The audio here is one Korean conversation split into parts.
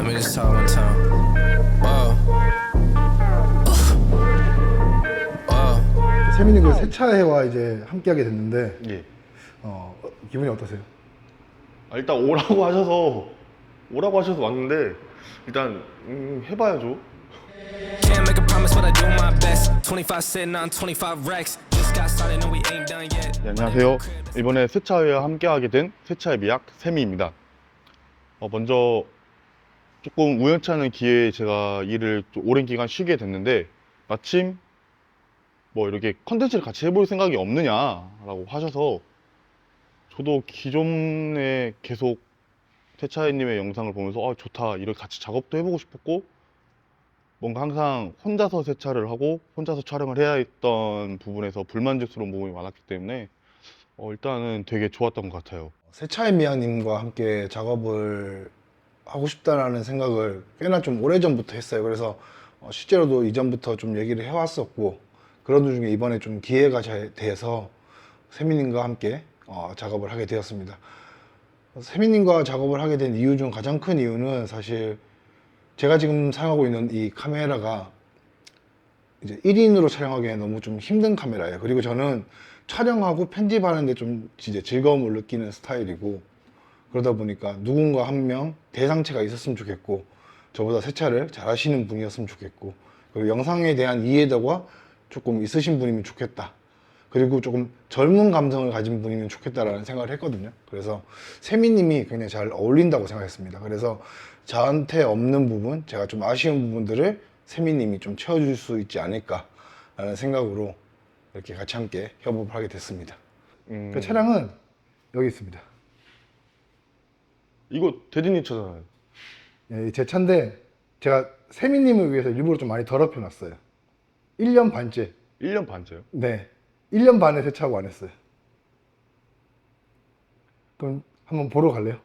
Let me just talk one time. Whoa. Whoa. 세민이 그 세차회와 이제 함께하게 됐는데 예. 기분이 어떠세요? 일단 오라고 하셔서 왔는데 일단 해봐야죠. Can't make a promise, but I do my best. 25 sitting on 25 racks. Just got started, and we ain't done yet. 네, 안녕하세요. 이번에 세차회와 함께하게 된 세차의 미학 세미입니다. 먼저 조금 우연치 않은 기회에 제가 일을 좀 오랜 기간 쉬게 됐는데 마침 뭐 이렇게 컨텐츠를 같이 해볼 생각이 없느냐라고 하셔서 저도 기존에 계속 세차회님의 영상을 보면서 좋다, 이렇게 같이 작업도 해보고 싶었고 뭔가 항상 혼자서 세차를 하고 혼자서 촬영을 해야 했던 부분에서 불만족스러운 부분이 많았기 때문에 일단은 되게 좋았던 것 같아요. 세차의 미아님과 함께 작업을 하고 싶다라는 생각을 꽤나 좀 오래전부터 했어요. 그래서 실제로도 이전부터 좀 얘기를 해왔었고, 그런 중에 이번에 좀 기회가 돼서 세민님과 함께 작업을 하게 되었습니다. 세민님과 작업을 하게 된 이유 중 가장 큰 이유는 사실 제가 지금 사용하고 있는 이 카메라가 이제 1인으로 촬영하기에 너무 좀 힘든 카메라예요. 그리고 저는 촬영하고 편집하는데 좀 이제 즐거움을 느끼는 스타일이고, 그러다 보니까 누군가 한 명 대상체가 있었으면 좋겠고, 저보다 세차를 잘 하시는 분이었으면 좋겠고, 그리고 영상에 대한 이해도가 조금 있으신 분이면 좋겠다, 그리고 조금 젊은 감성을 가진 분이면 좋겠다라는 생각을 했거든요. 그래서 세미님이 굉장히 잘 어울린다고 생각했습니다. 그래서 저한테 없는 부분, 제가 좀 아쉬운 부분들을 세미님이 좀 채워줄 수 있지 않을까라는 생각으로 이렇게 같이 함께 협업을 하게 됐습니다. 그 차량은 여기 있습니다. 이거 대디님 차잖아요. 예, 제 차인데 제가 세미님을 위해서 일부러 좀 많이 더럽혀 놨어요. 1년 반째. 1년 반째요? 네, 1년 반에 세차하고 안 했어요. 그럼 한번 보러 갈래요?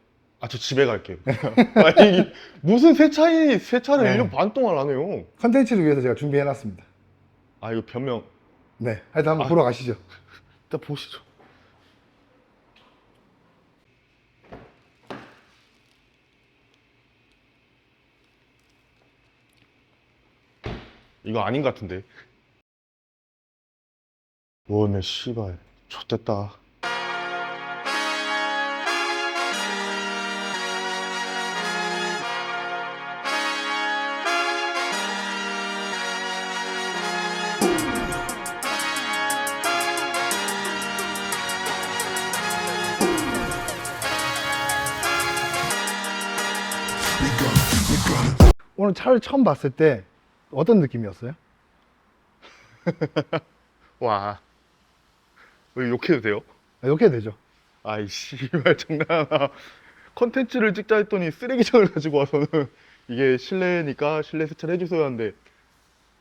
저 집에 갈게요. 아니, 이게 무슨 세차를 네. 1년 반 동안 안 해요. 컨텐츠를 위해서 제가 준비해 놨습니다. 이거 변명. 네, 하여튼 한번 보러 가시죠. 일단 보시죠. 이거 아닌 것 같은데. 뭐네 씨발 좆됐다. 오늘 차를 처음 봤을 때 어떤 느낌이었어요? 와, 왜 욕해도 돼요? 이렇게 되죠. 아이 씨발 장난하나. 컨텐츠를 찍자 했더니 쓰레기장을 가지고 와서는 이게 실내니까 실내 세차를 해주셔야 하는데,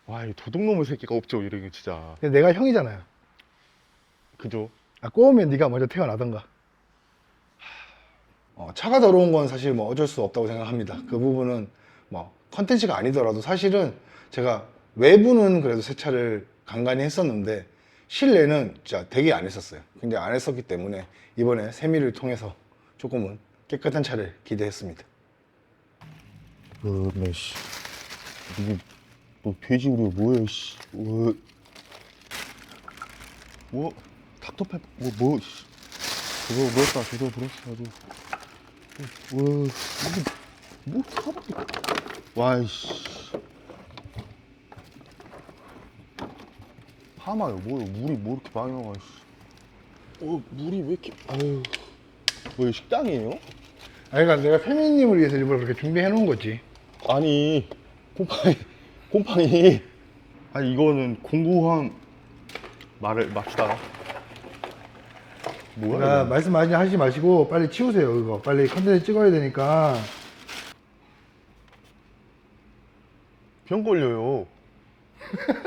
와, 이 도둑놈의 새끼가 없죠, 이런 게 진짜. 근데 내가 형이잖아요. 그죠? 꼬우면 네가 먼저 태어나던가. 차가 더러운 건 사실 뭐 어쩔 수 없다고 생각합니다. 그 부분은 뭐 컨텐츠가 아니더라도 사실은 제가 외부는 그래도 세차를 간간히 했었는데 실내는 진짜 되게 안 했었어요. 굉장히 안 했었기 때문에 이번에 세미를 통해서 조금은 깨끗한 차를 기대했습니다. 그네 씨. 이게 뭐 돼지우리 뭐야 씨. 뭐 닥터페 뭐 씨. 저거 물었다, 저거 물었어 아주. 이게 뭐 사람. 와이씨. 파마요 뭐요? 물이 뭐 이렇게 많이 나와 씨. 물이 왜 이렇게. 아유. 뭐 식당이에요? 그러니까 내가 세미님을 위해서 일부러 그렇게 준비해 놓은 거지. 아니 곰팡이. 아니 이거는 공구한 말을 맙시다. 뭐야 그러니까 이거? 말씀 많이 하지 마시고 빨리 치우세요. 이거 빨리 컨텐츠 찍어야 되니까. 병 걸려요.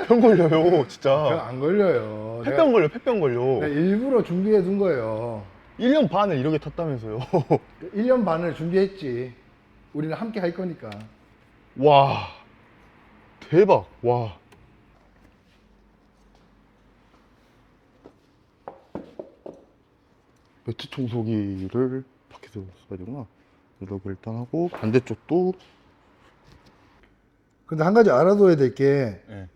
병 걸려요 진짜. 안 걸려요. 폐병 걸려, 폐병 걸려. 내가 일부러 준비해 둔 거예요. 1년 반을 이렇게 탔다면서요. 1년 반을 준비했지. 우리는 함께 할 거니까. 와 대박. 와 매트 청소기를 밖에서 써야 되구나. 이렇게 일단 하고 반대쪽도 근데 한 가지 알아둬야 될 게 예.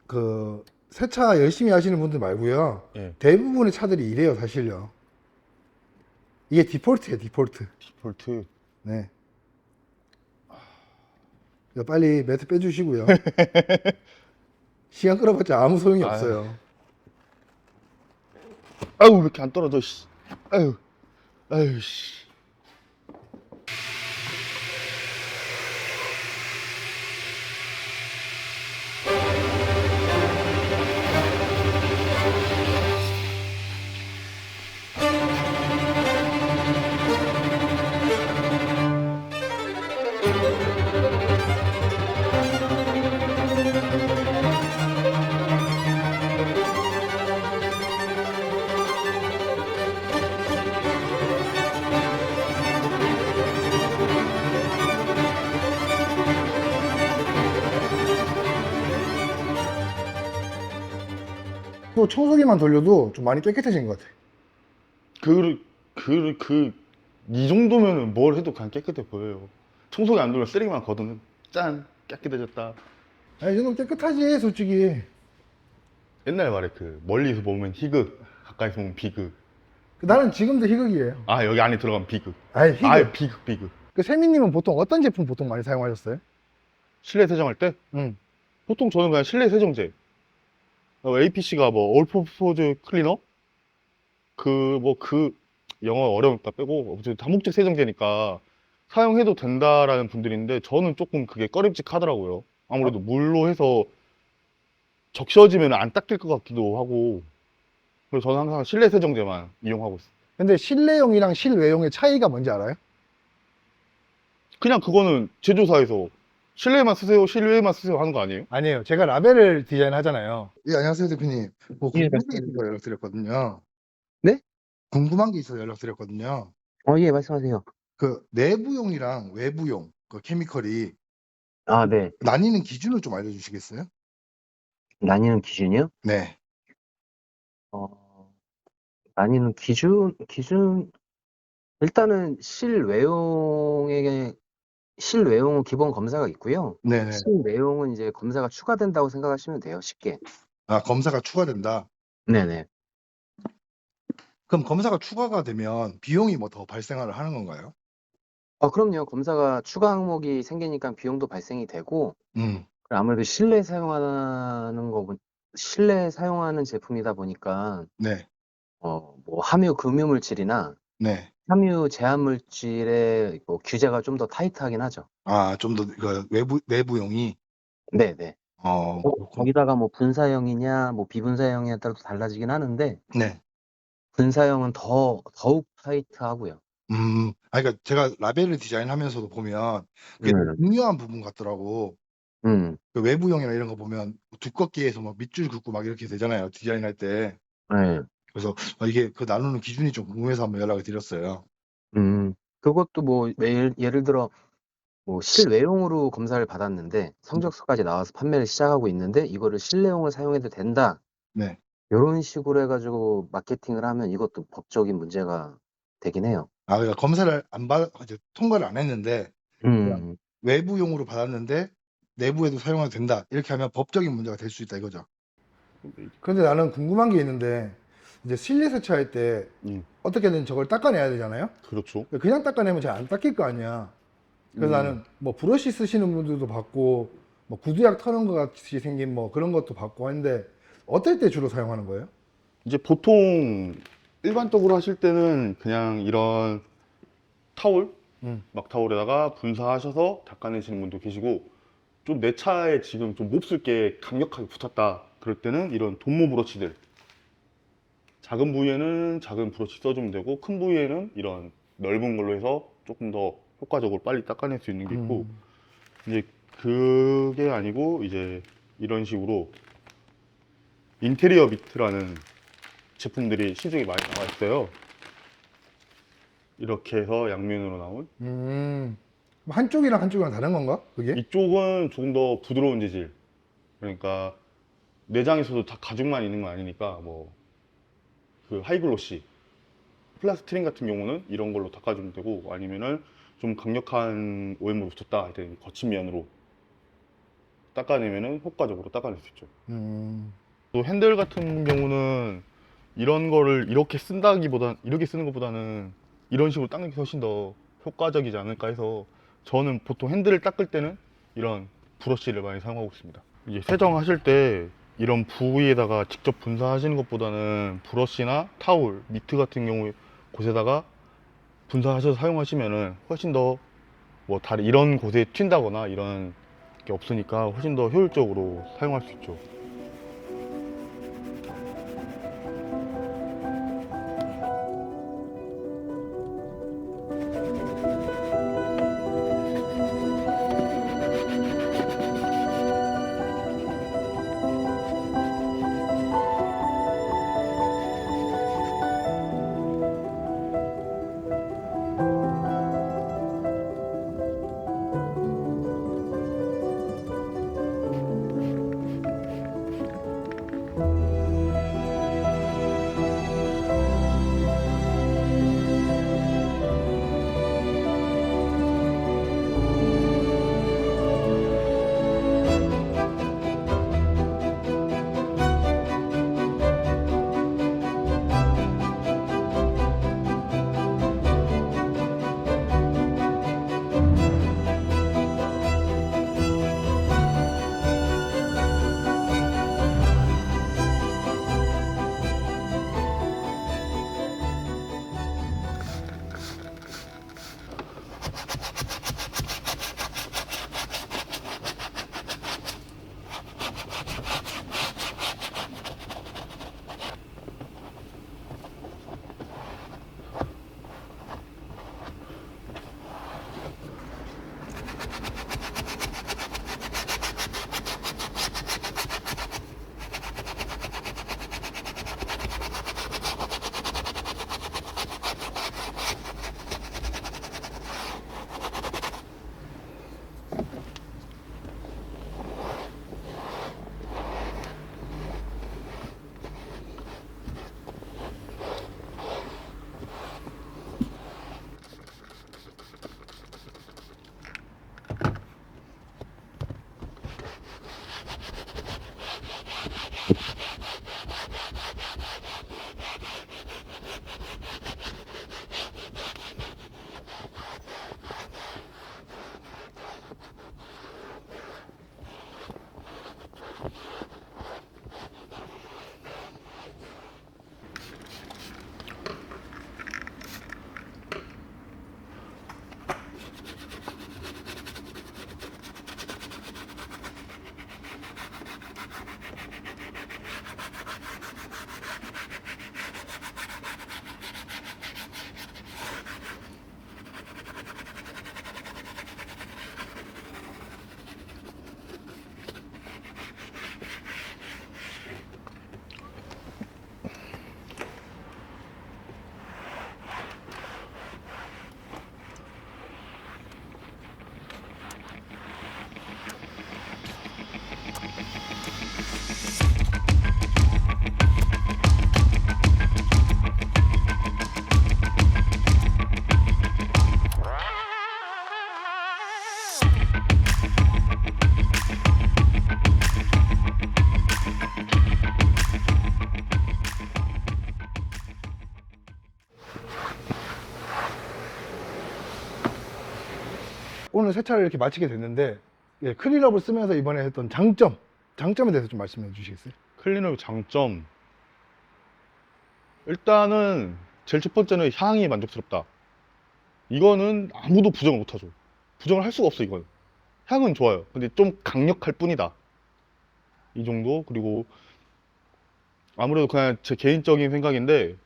그 세차 열심히 하시는 분들 말고요. 예. 대부분의 차들이 이래요, 사실요. 이게 디폴트예요, 디폴트. 디폴트. 네. 이거 빨리 매트 빼주시고요. 시간 끌어봤자 아무 소용이 아유. 없어요. 아유, 왜 이렇게 안 떨어져, 씨. 아유, 아유, 씨. 또 청소기만 돌려도 좀 많이 깨끗해진 것 같아. 이 정도면은 뭘 해도 그냥 깨끗해 보여요. 청소기 안 돌면 쓰레기만 걷으면 짠! 깨끗해졌다. 아니, 이 정도 깨끗하지, 솔직히. 옛날 말에 그 멀리서 보면 희극, 가까이서 보면 비극. 나는 지금도 희극이에요. 아, 여기 안에 들어가면 비극. 아니, 희극. 아, 비극, 비극. 그 세미님은 보통 어떤 제품 보통 많이 사용하셨어요? 실내 세정할 때? 응. 보통 저는 그냥 실내 세정제. APC가 뭐, 올퍼포즈 클리너? 영어 어려우니까 빼고, 어쨌든 다목적 세정제니까 사용해도 된다라는 분들인데, 저는 조금 그게 꺼림칙하더라고요. 아무래도 물로 해서 적셔지면 안 닦일 것 같기도 하고, 그래서 저는 항상 실내 세정제만 이용하고 있어요. 근데 실내용이랑 실외용의 차이가 뭔지 알아요? 그냥 그거는 제조사에서 실내만 쓰세요, 실외만 쓰세요 하는 거 아니에요? 아니에요. 제가 라벨을 디자인하잖아요. 예, 안녕하세요, 대표님. 뭐 예, 궁금한 게 말씀하세요. 있어서 연락드렸거든요. 네? 궁금한 게 있어서 연락드렸거든요. 예, 말씀하세요. 그 내부용이랑 외부용 그 케미컬이 아, 네. 나뉘는 기준을 좀 알려주시겠어요? 나뉘는 기준이요? 네. 나뉘는 기준, 일단은 실외용은 기본 검사가 있고요. 네네. 실내용은 이제 검사가 추가된다고 생각하시면 돼요, 쉽게. 아, 검사가 추가된다. 네네. 그럼 검사가 추가가 되면 비용이 뭐 더 발생을 하는 건가요? 그럼요. 검사가 추가 항목이 생기니까 비용도 발생이 되고, 음. 아무래도 실내 사용하는 제품이다 보니까, 네. 뭐 함유 금유물질이나 네. 함유 제한물질의 뭐 규제가 좀 더 타이트하긴 하죠. 아, 좀 더 그 내부용이 네네. 그렇군. 거기다가 뭐 분사형이냐, 뭐 비분사형에 따라서 달라지긴 하는데, 네. 분사형은 더욱 타이트하고요. 그러니까 제가 라벨을 디자인하면서도 보면 그게 되게 중요한 부분 같더라고. 음, 그 외부형이나 이런 거 보면 두껍게 해서 막 밑줄 긋고 막 이렇게 되잖아요, 디자인할 때. 네. 그래서 이게 그 나누는 기준이 좀 궁금해서 한번 연락을 드렸어요. 그것도 뭐, 예를 들어, 뭐, 실외용으로 검사를 받았는데, 성적서까지 나와서 판매를 시작하고 있는데, 이거를 실내용을 사용해도 된다. 네. 이런 식으로 해가지고 마케팅을 하면 이것도 법적인 문제가 되긴 해요. 아, 그러니까 검사를 이제 통과를 안 했는데 음, 외부용으로 받았는데 내부에도 사용해도 된다. 이렇게 하면 법적인 문제가 될 수 있다 이거죠. 근데 나는 궁금한 게 있는데 이제 실내 세차할 때 음, 어떻게든 저걸 닦아내야 되잖아요. 그렇죠. 그냥 닦아내면 잘 안 닦일 거 아니야. 그래서 나는 뭐 브러쉬 쓰시는 분들도 봤고 뭐 구두약 터는 것 같이 생긴 뭐 그런 것도 봤고 하는데 어떨 때 주로 사용하는 거예요? 이제 보통 일반적으로 하실 때는 그냥 이런 타올, 막타올에다가 분사하셔서 닦아내시는 분도 계시고, 좀 내 차에 지금 좀 몹쓸 게 강력하게 붙었다 그럴 때는 이런 돈모 브러쉬들, 작은 부위에는 작은 브러쉬 써주면 되고 큰 부위에는 이런 넓은 걸로 해서 조금 더 효과적으로 빨리 닦아낼 수 있는 게 있고, 이제 그게 아니고 이제 이런 식으로 인테리어 미트라는 제품들이 시중에 많이 나와 있어요. 이렇게 해서 양면으로 나온. 한쪽이랑 한쪽이랑 다른 건가? 그게? 이쪽은 조금 더 부드러운 재질. 그러니까 내장에서도 다 가죽만 있는 건 아니니까 뭐 그 하이글로시, 플라스트린 같은 경우는 이런 걸로 닦아주면 되고, 아니면은 좀 강력한 오염물 붙었다 할 때는 거친 면으로 닦아내면은 효과적으로 닦아낼 수 있죠. 음, 또 핸들 같은 경우는 이런 거를 이렇게 쓴다기보다 이렇게 쓰는 것보다는 이런 식으로 닦는 게 훨씬 더 효과적이지 않을까 해서 저는 보통 핸들을 닦을 때는 이런 브러쉬를 많이 사용하고 있습니다. 이제 세정하실 때 이런 부위에다가 직접 분사하시는 것보다는 브러쉬나 타올, 미트 같은 경우 곳에다가 분사하셔서 사용하시면은 훨씬 더 뭐 다른 이런 곳에 튄다거나 이런 게 없으니까 훨씬 더 효율적으로 사용할 수 있죠. 오늘 세차를 이렇게 마치게 됐는데, 예, 클린업을 쓰면서 이번에 했던 장점에 대해서 좀 말씀해 주시겠어요? 클리너 장점. 일단은 제일 첫 번째는 향이 만족스럽다. 이거는 아무도 부정을 못하죠. 부정을 할 수가 없어, 이건. 향은 좋아요. 근데 좀 강력할 뿐이다. 이 정도. 그리고 아무래도 그냥 제 개인적인 생각인데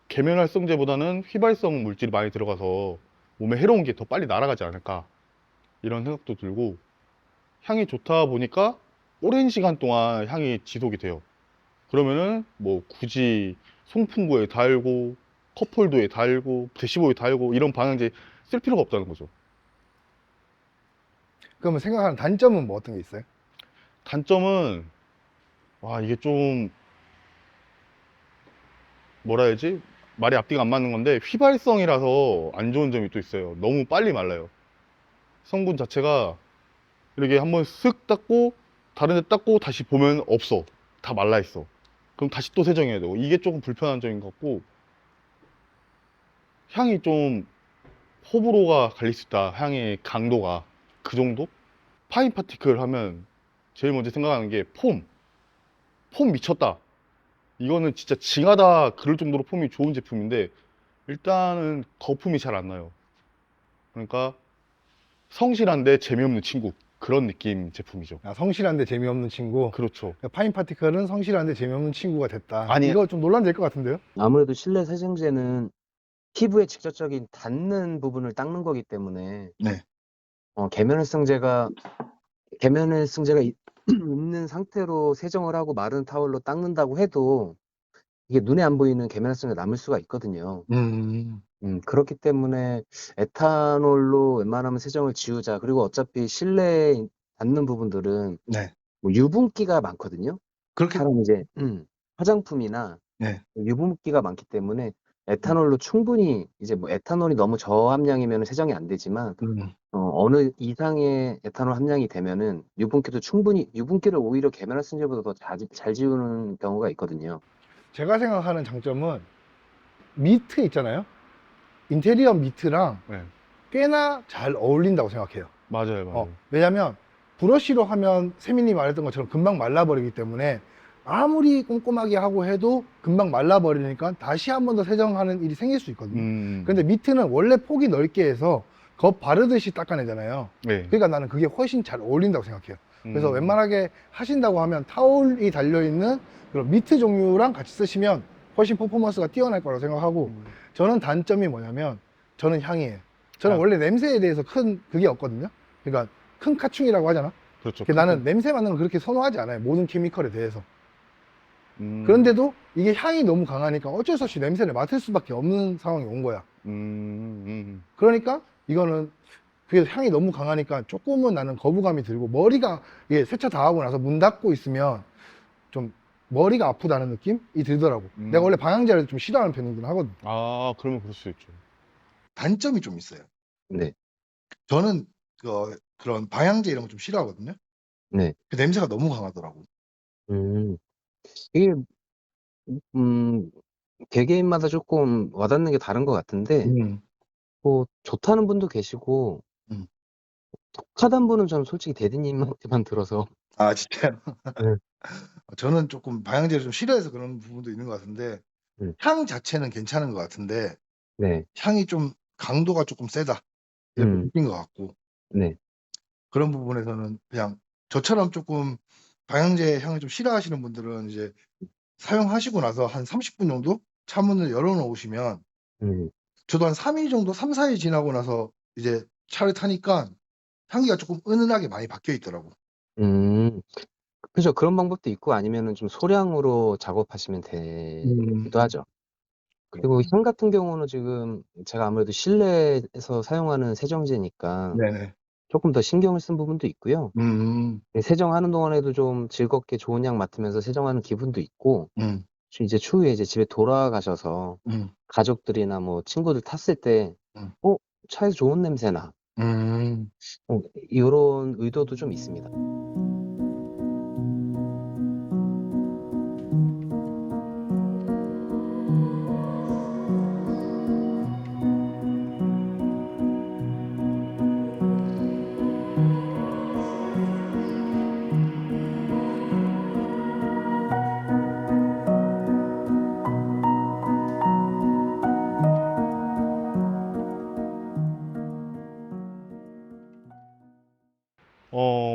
계면활성제보다는 휘발성 물질이 많이 들어가서 몸에 해로운 게 더 빨리 날아가지 않을까, 이런 생각도 들고, 향이 좋다 보니까 오랜 시간 동안 향이 지속이 돼요. 그러면은 뭐 굳이 송풍구에 달고 컵홀더에 달고 대시보에 달고 이런 방향제 쓸 필요가 없다는 거죠. 그러면 생각하는 단점은 뭐 어떤 게 있어요? 단점은, 와, 이게 좀 뭐라 해야지, 말이 앞뒤가 안 맞는 건데 휘발성이라서 안 좋은 점이 또 있어요. 너무 빨리 말라요. 성분 자체가. 이렇게 한번 쓱 닦고 다른 데 닦고 다시 보면 없어. 다 말라 있어. 그럼 다시 또 세정해야 되고. 이게 조금 불편한 점인 것 같고, 향이 좀 호불호가 갈릴 수 있다. 향의 강도가. 그 정도? 파인 파티클 하면 제일 먼저 생각하는 게 폼. 폼 미쳤다. 이거는 진짜 징하다 그럴 정도로 폼이 좋은 제품인데, 일단은 거품이 잘 안 나요. 그러니까 성실한데 재미없는 친구. 그런 느낌 제품이죠. 아, 성실한데 재미없는 친구. 그렇죠. 파인 파티클은 성실한데 재미없는 친구가 됐다. 아니, 이거 좀 논란될 것 같은데요? 아무래도 실내 세정제는 피부에 직접적인 닿는 부분을 닦는 거기 때문에 네. 계면활성제가 있는 상태로 세정을 하고 마른 타월로 닦는다고 해도 이게 눈에 안 보이는 계면활성제가 남을 수가 있거든요. 그렇기 때문에 에탄올로 웬만하면 세정을 지우자. 그리고 어차피 실내에 닿는 부분들은 네. 뭐 유분기가 많거든요. 그렇게, 사람 이제 화장품이나 네. 유분기가 많기 때문에 에탄올로 충분히 이제 뭐 에탄올이 너무 저함량이면 세정이 안 되지만 어느 이상의 에탄올 함량이 되면은 유분기도 충분히 유분기를 오히려 계면활성제보다 더 잘 지우는 경우가 있거든요. 제가 생각하는 장점은 미트 있잖아요. 인테리어 미트랑 네. 꽤나 잘 어울린다고 생각해요. 맞아요, 맞아요. 왜냐면 브러쉬로 하면 세민이 말했던 것처럼 금방 말라버리기 때문에 아무리 꼼꼼하게 하고 해도 금방 말라버리니까 다시 한 번 더 세정하는 일이 생길 수 있거든요. 근데 미트는 원래 폭이 넓게 해서 겉 바르듯이 닦아내잖아요. 네. 그러니까 나는 그게 훨씬 잘 어울린다고 생각해요. 그래서 음. 웬만하게 하신다고 하면 타올이 달려있는 그런 미트 종류랑 같이 쓰시면 훨씬 퍼포먼스가 뛰어날 거라고 생각하고, 저는 단점이 뭐냐면 저는 향이에요. 저는 향. 원래 냄새에 대해서 큰 그게 없거든요. 그러니까 큰 카충이라고 하잖아. 그렇죠. 나는 냄새 맡는 걸 그렇게 선호하지 않아요. 모든 케미컬에 대해서. 음. 그런데도 이게 향이 너무 강하니까 어쩔 수 없이 냄새를 맡을 수밖에 없는 상황이 온 거야. 그러니까 이거는 그게 향이 너무 강하니까 조금은 나는 거부감이 들고, 머리가 이게 세차 다 하고 나서 문 닫고 있으면 좀 머리가 아프다는 느낌이 들더라고. 내가 원래 방향제를 좀 싫어하는 편이긴 하거든. 아, 그러면 그럴 수 있죠. 단점이 좀 있어요. 네. 저는 그런 방향제 이런 거 좀 싫어하거든요. 네. 그 냄새가 너무 강하더라고. 음. 이게 개개인마다 조금 와닿는 게 다른 것 같은데 뭐 좋다는 분도 계시고 음. 독하다는 분은 저는 솔직히 대리님한테만 들어서 아, 진짜요? 네. 저는 조금 방향제를 좀 싫어해서 그런 부분도 있는 것 같은데, 향 자체는 괜찮은 것 같은데 네. 향이 좀 강도가 조금 세다 이렇게 느낀 것 같고, 네. 그런 부분에서는 그냥 저처럼 조금 방향제 향을 좀 싫어하시는 분들은 이제 사용하시고 나서 한 30분 정도 차문을 열어 놓으시면, 음. 저도 한 3일 정도, 3, 4일 지나고 나서 이제 차를 타니까 향기가 조금 은은하게 많이 바뀌어 있더라고. 그죠. 그런 방법도 있고 아니면은 좀 소량으로 작업하시면 되기도 하죠. 그리고 향 같은 경우는 지금 제가 아무래도 실내에서 사용하는 세정제니까 네네. 조금 더 신경을 쓴 부분도 있고요. 음. 세정하는 동안에도 좀 즐겁게 좋은 향 맡으면서 세정하는 기분도 있고, 이제 추후에 이제 집에 돌아가셔서 가족들이나 뭐 친구들 탔을 때, 차에서 좋은 냄새 나. 이런 의도도 좀 있습니다.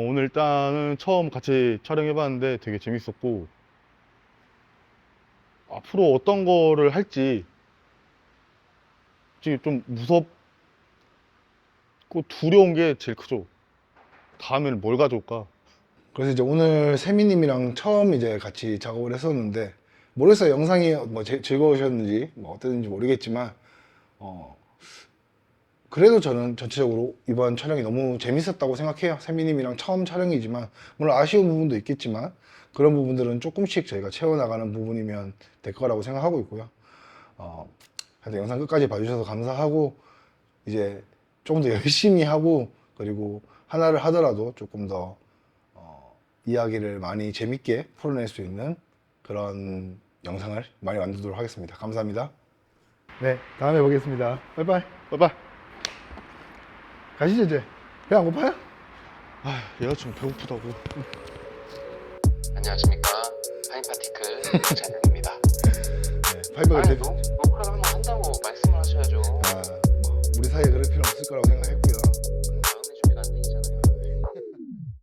오늘 일단은 처음 같이 촬영해봤는데 되게 재밌었고, 앞으로 어떤 거를 할지 솔직히 좀 무섭고 두려운 게 제일 크죠. 다음에는 뭘 가져올까? 그래서 이제 오늘 세미님이랑 처음 이제 같이 작업을 했었는데, 모르겠어요. 영상이 뭐 즐거우셨는지 뭐 어땠는지 모르겠지만, 그래도 저는 전체적으로 이번 촬영이 너무 재밌었다고 생각해요. 세미님이랑 처음 촬영이지만, 물론 아쉬운 부분도 있겠지만 그런 부분들은 조금씩 저희가 채워나가는 부분이면 될 거라고 생각하고 있고요. 하여튼 영상 끝까지 봐주셔서 감사하고, 이제 조금 더 열심히 하고, 그리고 하나를 하더라도 조금 더 이야기를 많이 재밌게 풀어낼 수 있는 그런 영상을 많이 만들도록 하겠습니다. 감사합니다. 네, 다음에 보겠습니다. 빠이빠이. 빠이빠이. 가시죠 이제. 배 안 고파요? 아, 여자친구 배고프다고. 안녕하십니까. 파인파티클 찬영입니다. 네, 파이브가 녹화를 한번 한다고 말씀을 하셔야죠. 우리 사이에 그럴 필요 없을 거라고 생각했고